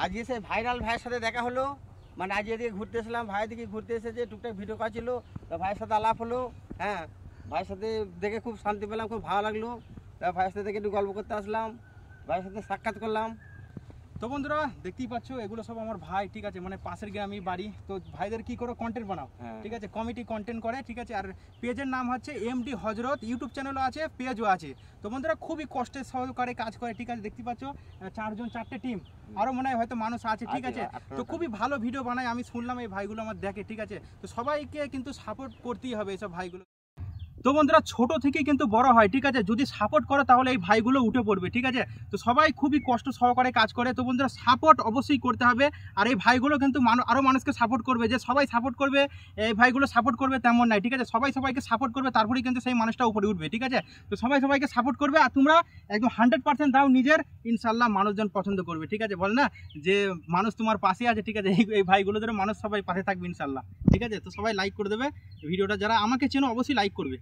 আজকে সেই ভাইরাল ভাইয়ের সাথে দেখা হলো, মানে আজ এদিকে ঘুরতে এসলাম, ভাইয়ের দিকে ঘুরতে এসেছে, টুকটাক ভিডিও করা ছিল, তা ভাইয়ের সাথে আলাপ হলো। হ্যাঁ, ভাইয়ের সাথে দেখে খুব শান্তি পেলাম, খুব ভালো লাগলো। তা ভাইয়ের সাথে দেখে একটু গল্প করতে আসলাম, ভাইয়ের সাথে সাক্ষাৎ করলাম। তো বন্ধুরা দেখতেই পাচ্ছ এগুলো সব আমার ভাই, ঠিক আছে, মানে পাশের গ্রামই বাড়ি। তো ভাইদের কি করে কন্টেন্ট বানাও, ঠিক আছে, কমিটি কন্টেন্ট করে, ঠিক আছে। আর পেজের নাম হচ্ছে এমডি হজরত, ইউটিউব চ্যানেলও আছে, পেজও আছে। তো বন্ধুরা খুবই কষ্টের সহকারে কাজ করে, ঠিক আছে, দেখতে পাচ্ছ 4 টিম, আরও মনে হয় হয়তো মানুষ আছে, ঠিক আছে। তো খুবই ভালো ভিডিও বানায়, আমি শুনলাম এই ভাইগুলো আমার দেখে, ঠিক আছে। তো সবাইকে কিন্তু সাপোর্ট করতেই হবে এইসব ভাইগুলো। তো বন্ধুরা ছোট থেকে কিন্তু বড় হয়, ঠিক আছে, যদি সাপোর্ট করো তাহলে এই ভাইগুলো উঠে পড়বে, ঠিক আছে। তো সবাই খুবই কষ্ট সহকারে কাজ করে। তো বন্ধুরা সাপোর্ট অবশ্যই করতে হবে। আর এই ভাইগুলো কিন্তু আরও মানুষকে সাপোর্ট করবে, যে সবাই সাপোর্ট করবে এই ভাইগুলো সাপোর্ট করবে তেমন নাই, ঠিক আছে। সবাই সবাইকে সাপোর্ট করবে, তারপরেই কিন্তু সেই মানুষটা উপরে উঠবে, ঠিক আছে। তো সবাই সবাইকে সাপোর্ট করবে, আর তোমরা একদম 100% দাও নিজের, ইনশাল্লাহ মানুষজন পছন্দ করবে, ঠিক আছে। বল না যে মানুষ তোমার পাশে আছে, ঠিক আছে। এই ভাইগুলোদের মানুষ সবাই পাশে থাকবে ইনশাল্লাহ, ঠিক আছে। তো সবাই লাইক করে দেবে ভিডিওটা, যারা আমাকে চেনো অবশ্যই লাইক করবে।